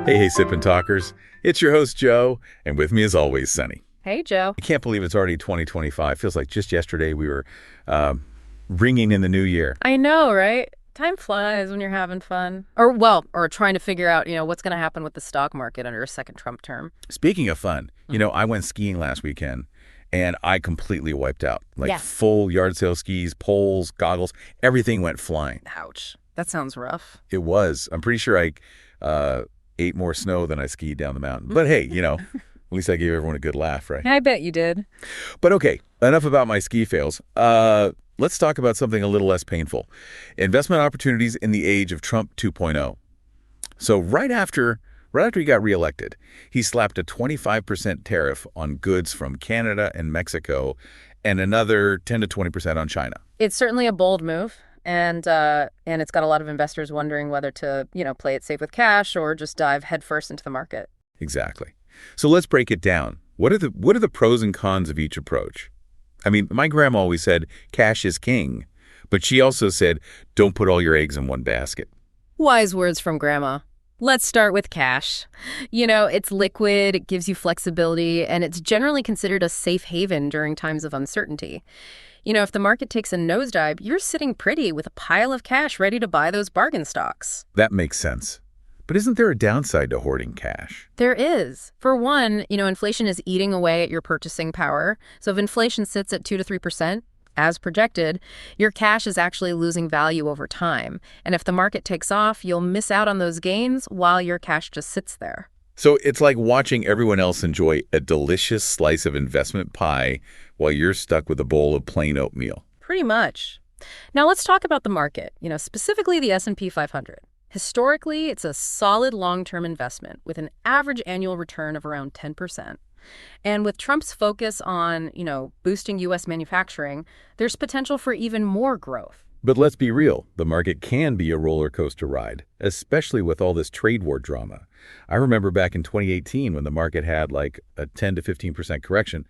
Hey, Sip and Talkers. It's your host, Joe, and with me as always, Sunny. Hey, Joe. I can't believe it's already 2025. Feels like just yesterday we were ringing in the new year. I know, right? Time flies when you're having fun. Or trying to figure out, what's going to happen with the stock market under a second Trump term. Speaking of fun, I went skiing last weekend, and I completely wiped out. Full yard sale skis, poles, goggles, everything went flying. Ouch. That sounds rough. It was. I'm pretty sure I ate more snow than I skied down the mountain. But hey, at least I gave everyone a good laugh, right? I bet you did. But okay, enough about my ski fails. Let's talk about something a little less painful. Investment opportunities in the age of Trump 2.0. So right after he got reelected, he slapped a 25% tariff on goods from Canada and Mexico and another 10 to 20% on China. It's certainly a bold move. And it's got a lot of investors wondering whether to, play it safe with cash or just dive headfirst into the market. Exactly. So let's break it down. What are the pros and cons of each approach? I mean, my grandma always said cash is king, but she also said don't put all your eggs in one basket. Wise words from Grandma. Let's start with cash. It's liquid, it gives you flexibility, and it's generally considered a safe haven during times of uncertainty. If the market takes a nosedive, you're sitting pretty with a pile of cash ready to buy those bargain stocks. That makes sense. But isn't there a downside to hoarding cash? There is. For one, inflation is eating away at your purchasing power. So if inflation sits at 2 to 3%, as projected, your cash is actually losing value over time. And if the market takes off, you'll miss out on those gains while your cash just sits there. So it's like watching everyone else enjoy a delicious slice of investment pie while you're stuck with a bowl of plain oatmeal. Pretty much. Now let's talk about the market, specifically the S&P 500. Historically, it's a solid long-term investment with an average annual return of around 10%. And with Trump's focus on, boosting U.S. manufacturing, there's potential for even more growth. But let's be real, the market can be a roller coaster ride, especially with all this trade war drama. I remember back in 2018 when the market had like a 10 to 15% correction.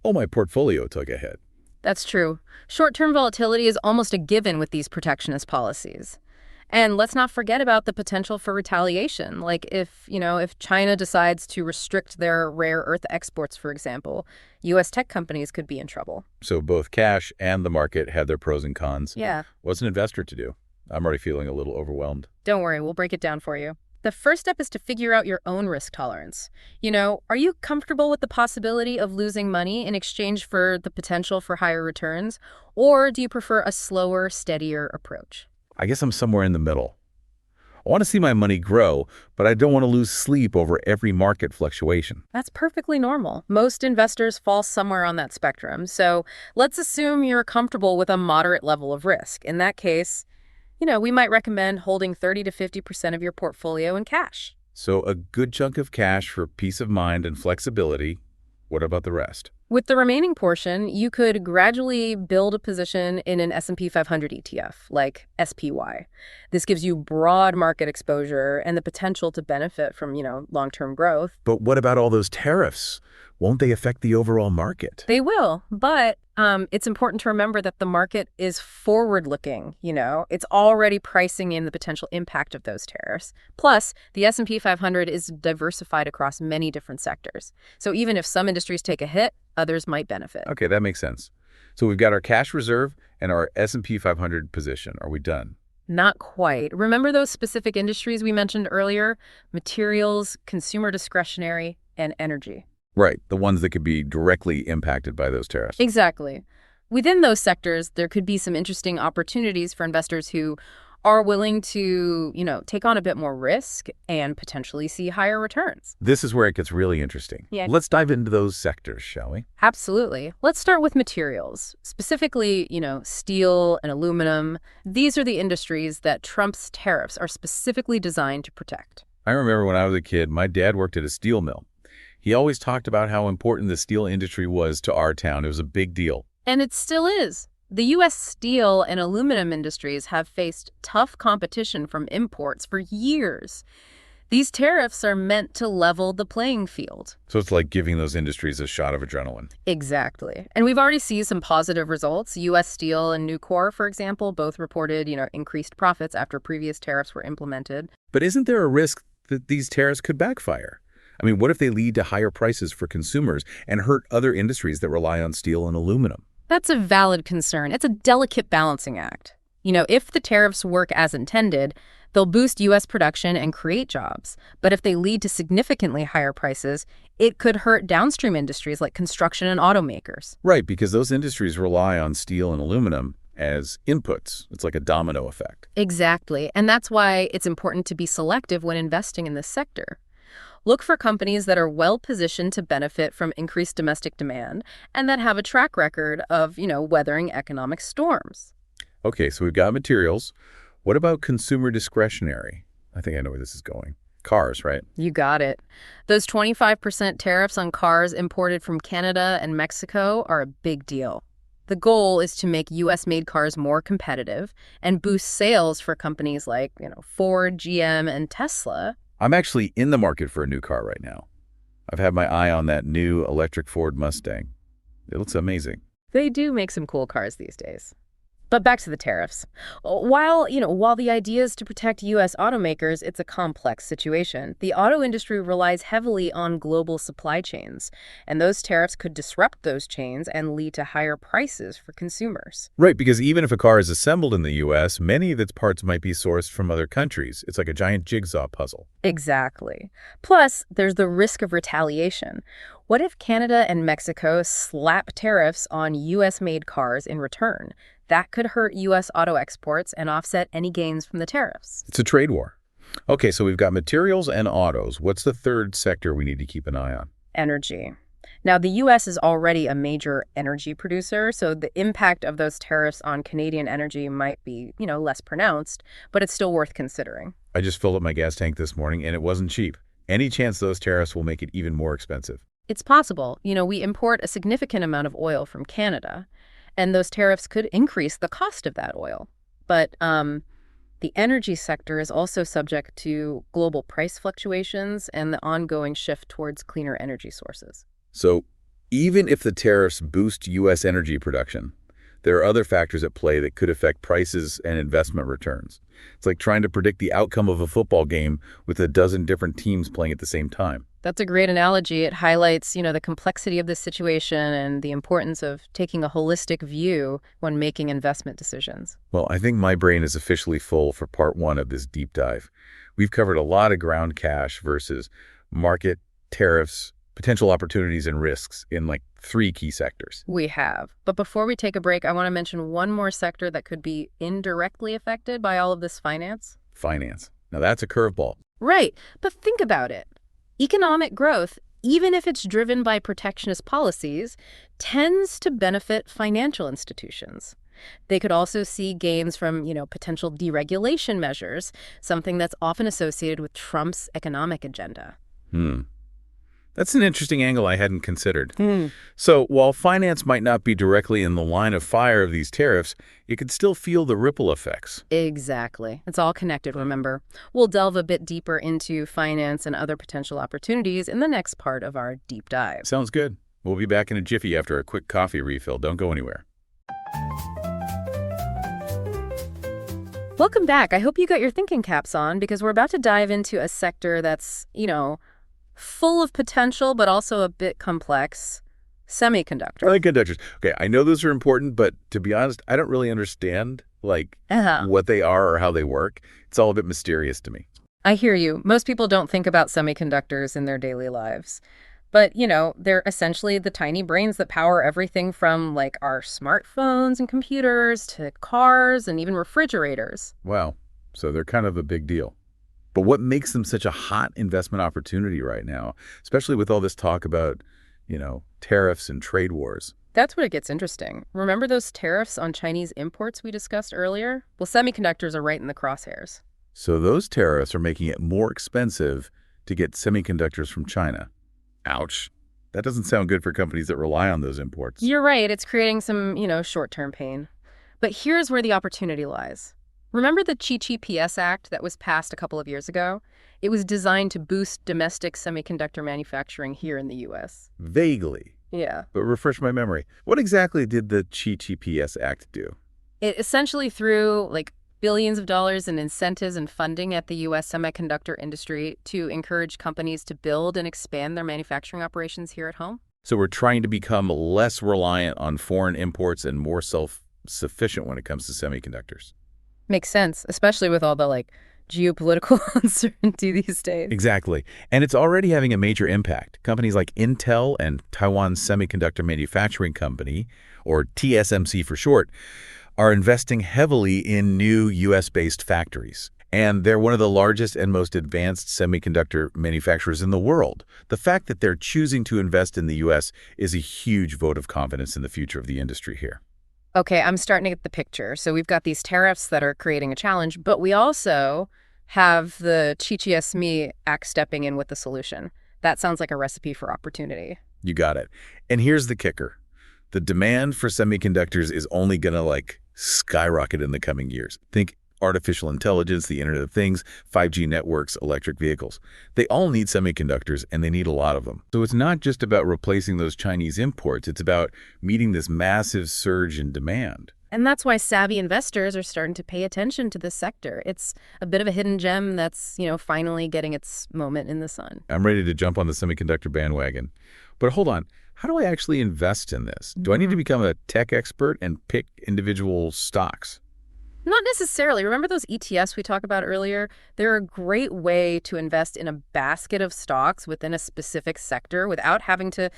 Oh, my portfolio took a hit. That's true. Short-term volatility is almost a given with these protectionist policies. And let's not forget about the potential for retaliation. Like if China decides to restrict their rare earth exports, for example, U.S. tech companies could be in trouble. So both cash and the market had their pros and cons. Yeah. What's an investor to do? I'm already feeling a little overwhelmed. Don't worry, we'll break it down for you. The first step is to figure out your own risk tolerance. Are you comfortable with the possibility of losing money in exchange for the potential for higher returns? Or do you prefer a slower, steadier approach? I guess I'm somewhere in the middle. I want to see my money grow, but I don't want to lose sleep over every market fluctuation. That's perfectly normal. Most investors fall somewhere on that spectrum. So let's assume you're comfortable with a moderate level of risk. In that case, we might recommend holding 30 to 50% of your portfolio in cash. So a good chunk of cash for peace of mind and flexibility. What about the rest? With the remaining portion, you could gradually build a position in an S&P 500 ETF, like SPY. This gives you broad market exposure and the potential to benefit from, long-term growth. But what about all those tariffs? Won't they affect the overall market? They will, but it's important to remember that the market is forward-looking, It's already pricing in the potential impact of those tariffs. Plus, the S&P 500 is diversified across many different sectors. So even if some industries take a hit, others might benefit. Okay, that makes sense. So we've got our cash reserve and our S&P 500 position. Are we done? Not quite. Remember those specific industries we mentioned earlier? Materials, consumer discretionary, and energy. Right, the ones that could be directly impacted by those tariffs. Exactly. Within those sectors, there could be some interesting opportunities for investors who are willing to, take on a bit more risk and potentially see higher returns. This is where it gets really interesting. Yeah. Let's dive into those sectors, shall we? Absolutely. Let's start with materials, specifically, steel and aluminum. These are the industries that Trump's tariffs are specifically designed to protect. I remember when I was a kid, my dad worked at a steel mill. He always talked about how important the steel industry was to our town. It was a big deal. And it still is. The U.S. steel and aluminum industries have faced tough competition from imports for years. These tariffs are meant to level the playing field. So it's like giving those industries a shot of adrenaline. Exactly. And we've already seen some positive results. U.S. Steel and Nucor, for example, both reported, increased profits after previous tariffs were implemented. But isn't there a risk that these tariffs could backfire? I mean, what if they lead to higher prices for consumers and hurt other industries that rely on steel and aluminum? That's a valid concern. It's a delicate balancing act. If the tariffs work as intended, they'll boost U.S. production and create jobs. But if they lead to significantly higher prices, it could hurt downstream industries like construction and automakers. Right, because those industries rely on steel and aluminum as inputs. It's like a domino effect. Exactly. And that's why it's important to be selective when investing in this sector. Look for companies that are well-positioned to benefit from increased domestic demand and that have a track record of, weathering economic storms. Okay, so we've got materials. What about consumer discretionary? I think I know where this is going. Cars, right? You got it. Those 25% tariffs on cars imported from Canada and Mexico are a big deal. The goal is to make U.S.-made cars more competitive and boost sales for companies like, Ford, GM, and Tesla. I'm actually in the market for a new car right now. I've had my eye on that new electric Ford Mustang. It looks amazing. They do make some cool cars these days. But back to the tariffs. While the idea is to protect U.S. automakers, it's a complex situation. The auto industry relies heavily on global supply chains, and those tariffs could disrupt those chains and lead to higher prices for consumers. Right, because even if a car is assembled in the U.S., many of its parts might be sourced from other countries. It's like a giant jigsaw puzzle. Exactly. Plus, there's the risk of retaliation. What if Canada and Mexico slap tariffs on U.S.-made cars in return? That could hurt U.S. auto exports and offset any gains from the tariffs. It's a trade war. Okay, so we've got materials and autos. What's the third sector we need to keep an eye on? Energy. Now, the U.S. is already a major energy producer, so the impact of those tariffs on Canadian energy might be, less pronounced, but it's still worth considering. I just filled up my gas tank this morning, and it wasn't cheap. Any chance those tariffs will make it even more expensive? It's possible. We import a significant amount of oil from Canada, and those tariffs could increase the cost of that oil. But the energy sector is also subject to global price fluctuations and the ongoing shift towards cleaner energy sources. So even if the tariffs boost U.S. energy production, there are other factors at play that could affect prices and investment returns. It's like trying to predict the outcome of a football game with a dozen different teams playing at the same time. That's a great analogy. It highlights, the complexity of this situation and the importance of taking a holistic view when making investment decisions. Well, I think my brain is officially full for part one of this deep dive. We've covered a lot of ground cash versus market, tariffs, potential opportunities and risks in 3 key sectors. We have. But before we take a break, I want to mention one more sector that could be indirectly affected by all of this finance. Finance. Now that's a curveball. Right. But think about it. Economic growth, even if it's driven by protectionist policies, tends to benefit financial institutions. They could also see gains from, potential deregulation measures, something that's often associated with Trump's economic agenda. That's an interesting angle I hadn't considered. So while finance might not be directly in the line of fire of these tariffs, you could still feel the ripple effects. Exactly. It's all connected, remember. We'll delve a bit deeper into finance and other potential opportunities in the next part of our deep dive. Sounds good. We'll be back in a jiffy after a quick coffee refill. Don't go anywhere. Welcome back. I hope you got your thinking caps on because we're about to dive into a sector that's, full of potential, but also a bit complex. Semiconductors. Semiconductors. Okay, I know those are important, but to be honest, I don't really understand, what they are or how they work. It's all a bit mysterious to me. I hear you. Most people don't think about semiconductors in their daily lives. But, they're essentially the tiny brains that power everything from, our smartphones and computers to cars and even refrigerators. Wow. So they're kind of a big deal. But what makes them such a hot investment opportunity right now, especially with all this talk about, tariffs and trade wars? That's where it gets interesting. Remember those tariffs on Chinese imports we discussed earlier? Well, semiconductors are right in the crosshairs. So those tariffs are making it more expensive to get semiconductors from China. Ouch. That doesn't sound good for companies that rely on those imports. You're right. It's creating some, short-term pain. But here's where the opportunity lies. Remember the CHIPS Act that was passed a couple of years ago? It was designed to boost domestic semiconductor manufacturing here in the U.S. Vaguely. Yeah. But refresh my memory. What exactly did the CHIPS Act do? It essentially threw, billions of dollars in incentives and funding at the U.S. semiconductor industry to encourage companies to build and expand their manufacturing operations here at home. So we're trying to become less reliant on foreign imports and more self-sufficient when it comes to semiconductors. Makes sense, especially with all the, geopolitical uncertainty these days. Exactly. And it's already having a major impact. Companies like Intel and Taiwan Semiconductor Manufacturing Company, or TSMC for short, are investing heavily in new U.S.-based factories. And they're one of the largest and most advanced semiconductor manufacturers in the world. The fact that they're choosing to invest in the U.S. is a huge vote of confidence in the future of the industry here. Okay, I'm starting to get the picture. So we've got these tariffs that are creating a challenge, but we also have the Chichiesmi Act stepping in with the solution. That sounds like a recipe for opportunity. You got it. And here's the kicker. The demand for semiconductors is only going to skyrocket in the coming years. Think artificial intelligence, the Internet of Things, 5G networks, electric vehicles. They all need semiconductors, and they need a lot of them. So it's not just about replacing those Chinese imports. It's about meeting this massive surge in demand. And that's why savvy investors are starting to pay attention to this sector. It's a bit of a hidden gem that's, finally getting its moment in the sun. I'm ready to jump on the semiconductor bandwagon. But hold on. How do I actually invest in this? Do I need to become a tech expert and pick individual stocks? Not necessarily. Remember those ETFs we talked about earlier? They're a great way to invest in a basket of stocks within a specific sector without having to,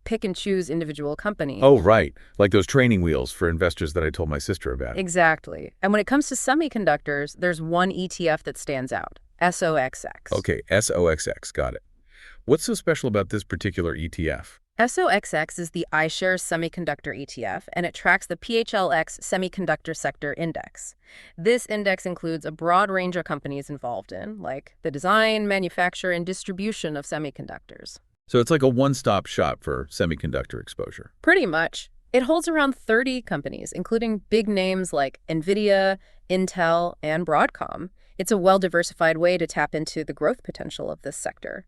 pick and choose individual companies. Oh, right. Like those training wheels for investors that I told my sister about. Exactly. And when it comes to semiconductors, there's one ETF that stands out, SOXX. Okay, SOXX. Got it. What's so special about this particular ETF? SOXX is the iShares Semiconductor ETF, and it tracks the PHLX Semiconductor Sector Index. This index includes a broad range of companies involved in, like the design, manufacture, and distribution of semiconductors. So it's like a one-stop shop for semiconductor exposure. Pretty much. It holds around 30 companies, including big names like NVIDIA, Intel, and Broadcom. It's a well-diversified way to tap into the growth potential of this sector.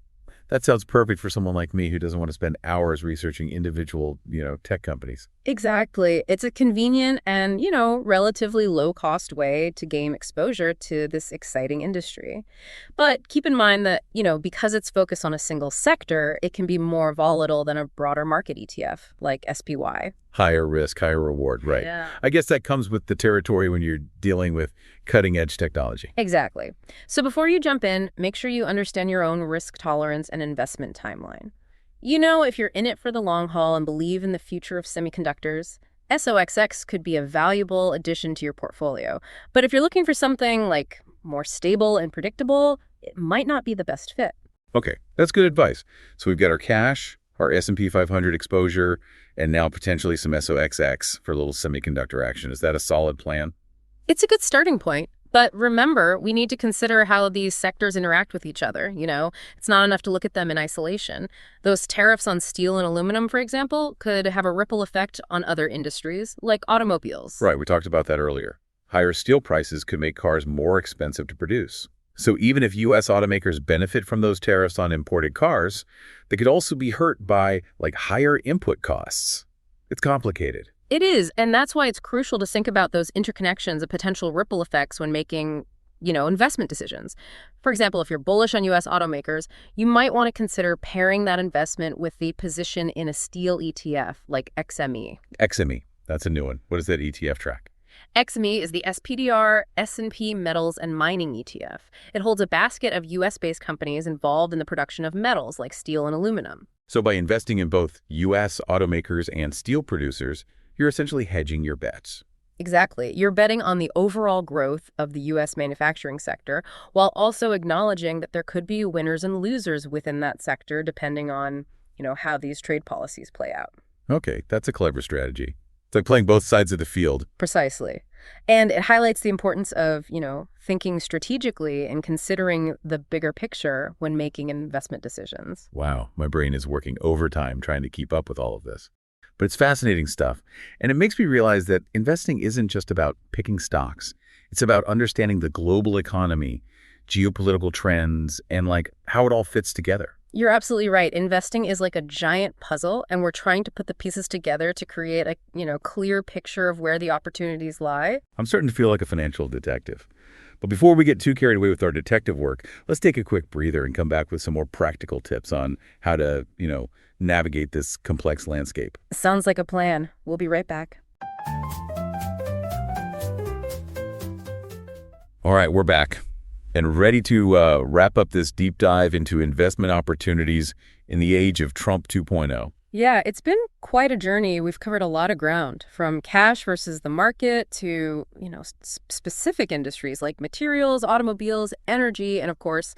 That sounds perfect for someone like me who doesn't want to spend hours researching individual, tech companies. Exactly. It's a convenient and, relatively low-cost way to gain exposure to this exciting industry. But keep in mind that, because it's focused on a single sector, it can be more volatile than a broader market ETF, like SPY. Higher risk, higher reward, right. Yeah. I guess that comes with the territory when you're dealing with cutting-edge technology. Exactly. So before you jump in, make sure you understand your own risk tolerance and investment timeline. If you're in it for the long haul and believe in the future of semiconductors, SOXX could be a valuable addition to your portfolio. But if you're looking for something more stable and predictable, it might not be the best fit. Okay, that's good advice. So we've got our cash, our S&P 500 exposure, and now potentially some SOXX for a little semiconductor action. Is that a solid plan? It's a good starting point. But remember, we need to consider how these sectors interact with each other. It's not enough to look at them in isolation. Those tariffs on steel and aluminum, for example, could have a ripple effect on other industries, like automobiles. Right, we talked about that earlier. Higher steel prices could make cars more expensive to produce. So even if U.S. automakers benefit from those tariffs on imported cars, they could also be hurt by, higher input costs. It's complicated. It is, and that's why it's crucial to think about those interconnections and potential ripple effects when making, investment decisions. For example, if you're bullish on U.S. automakers, you might want to consider pairing that investment with the position in a steel ETF, like XME. XME, that's a new one. What does that ETF track? XME is the SPDR S&P Metals and Mining ETF. It holds a basket of U.S.-based companies involved in the production of metals like steel and aluminum. So by investing in both U.S. automakers and steel producers, you're essentially hedging your bets. Exactly. You're betting on the overall growth of the U.S. manufacturing sector while also acknowledging that there could be winners and losers within that sector depending on, how these trade policies play out. Okay, that's a clever strategy. It's like playing both sides of the field. Precisely. And it highlights the importance of, thinking strategically and considering the bigger picture when making investment decisions. Wow, my brain is working overtime trying to keep up with all of this. But it's fascinating stuff, and it makes me realize that investing isn't just about picking stocks. It's about understanding the global economy, geopolitical trends, and how it all fits together. You're absolutely right. Investing is like a giant puzzle, and we're trying to put the pieces together to create a, clear picture of where the opportunities lie. I'm starting to feel like a financial detective. But before we get too carried away with our detective work, let's take a quick breather and come back with some more practical tips on how to, navigate this complex landscape. Sounds like a plan. We'll be right back. All right, we're back and ready to wrap up this deep dive into investment opportunities in the age of Trump 2.0. Yeah, it's been quite a journey. We've covered a lot of ground, from cash versus the market to, specific industries like materials, automobiles, energy, and of course,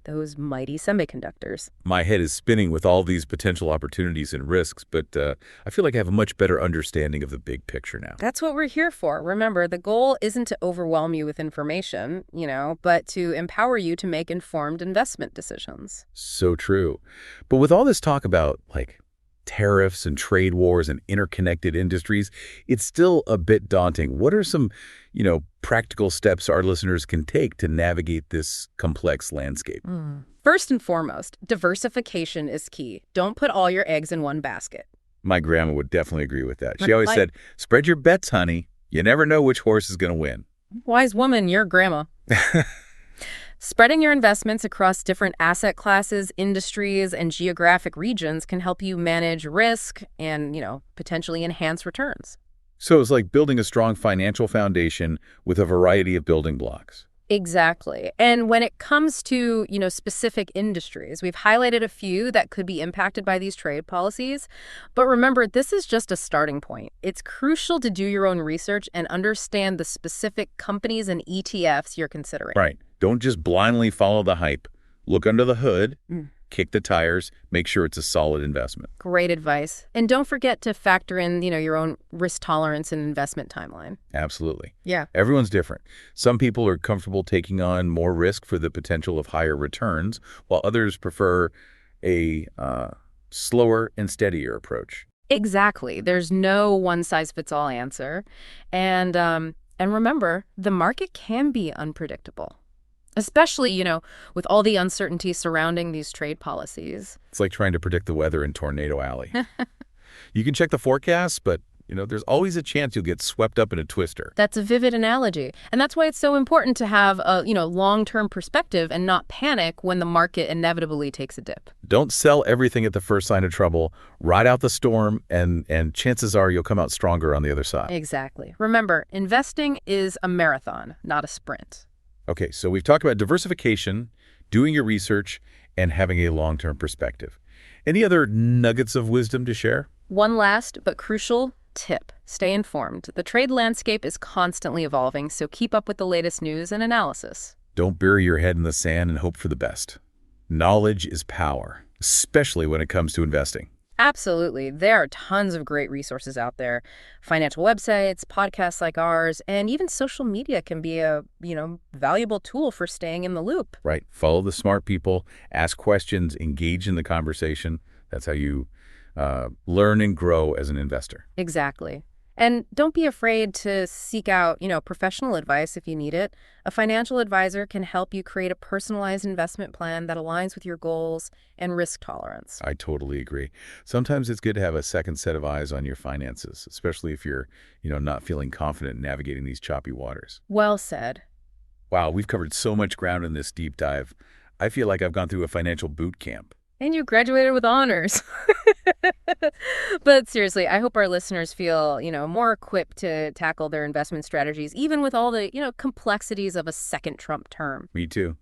those mighty semiconductors. My head is spinning with all these potential opportunities and risks, but I feel like I have a much better understanding of the big picture now. That's what we're here for. Remember, the goal isn't to overwhelm you with information, but to empower you to make informed investment decisions. So true. But with all this talk about, tariffs and trade wars and interconnected industries, it's still a bit daunting. What are some, practical steps our listeners can take to navigate this complex landscape? First and foremost, diversification is key. Don't put all your eggs in one basket. My grandma would definitely agree with that. She always said, spread your bets, honey. You never know which horse is going to win. Wise woman, your grandma. Spreading your investments across different asset classes, industries, and geographic regions can help you manage risk and, potentially enhance returns. So it's like building a strong financial foundation with a variety of building blocks. Exactly. And when it comes to, specific industries, we've highlighted a few that could be impacted by these trade policies. But remember, this is just a starting point. It's crucial to do your own research and understand the specific companies and ETFs you're considering. Right. Don't just blindly follow the hype. Look under the hood, kick the tires, make sure it's a solid investment. Great advice. And don't forget to factor in, your own risk tolerance and investment timeline. Absolutely. Yeah. Everyone's different. Some people are comfortable taking on more risk for the potential of higher returns, while others prefer a slower and steadier approach. Exactly. There's no one-size-fits-all answer. And remember, the market can be unpredictable. Especially, with all the uncertainty surrounding these trade policies. It's like trying to predict the weather in Tornado Alley. You can check the forecast, but, there's always a chance you'll get swept up in a twister. That's a vivid analogy. And that's why it's so important to have a, long-term perspective and not panic when the market inevitably takes a dip. Don't sell everything at the first sign of trouble. Ride out the storm, and chances are you'll come out stronger on the other side. Exactly. Remember, investing is a marathon, not a sprint. Okay, so we've talked about diversification, doing your research, and having a long-term perspective. Any other nuggets of wisdom to share? One last but crucial tip. Stay informed. The trade landscape is constantly evolving, so keep up with the latest news and analysis. Don't bury your head in the sand and hope for the best. Knowledge is power, especially when it comes to investing. Absolutely. There are tons of great resources out there. Financial websites, podcasts like ours, and even social media can be a, valuable tool for staying in the loop. Right. Follow the smart people, ask questions, engage in the conversation. That's how you learn and grow as an investor. Exactly. And don't be afraid to seek out, professional advice if you need it. A financial advisor can help you create a personalized investment plan that aligns with your goals and risk tolerance. I totally agree. Sometimes it's good to have a second set of eyes on your finances, especially if you're, not feeling confident in navigating these choppy waters. Well said. Wow, we've covered so much ground in this deep dive. I feel like I've gone through a financial boot camp. And you graduated with honors. But seriously, I hope our listeners feel, more equipped to tackle their investment strategies, even with all the, complexities of a second Trump term. Me too.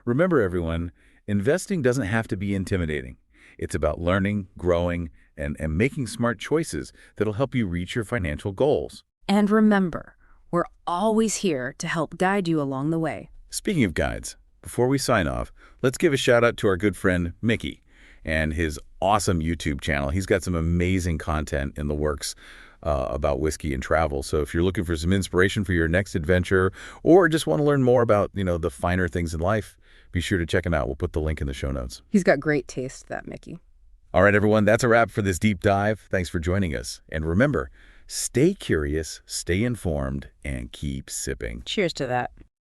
Remember, everyone, investing doesn't have to be intimidating. It's about learning, growing, and making smart choices that'll help you reach your financial goals. And remember, we're always here to help guide you along the way. Speaking of guides, before we sign off, let's give a shout out to our good friend Micky and his awesome YouTube channel. He's got some amazing content in the works about whiskey and travel. So if you're looking for some inspiration for your next adventure or just want to learn more about, the finer things in life, be sure to check him out. We'll put the link in the show notes. He's got great taste, that Micky. All right, everyone, that's a wrap for this deep dive. Thanks for joining us. And remember, stay curious, stay informed, and keep sipping. Cheers to that.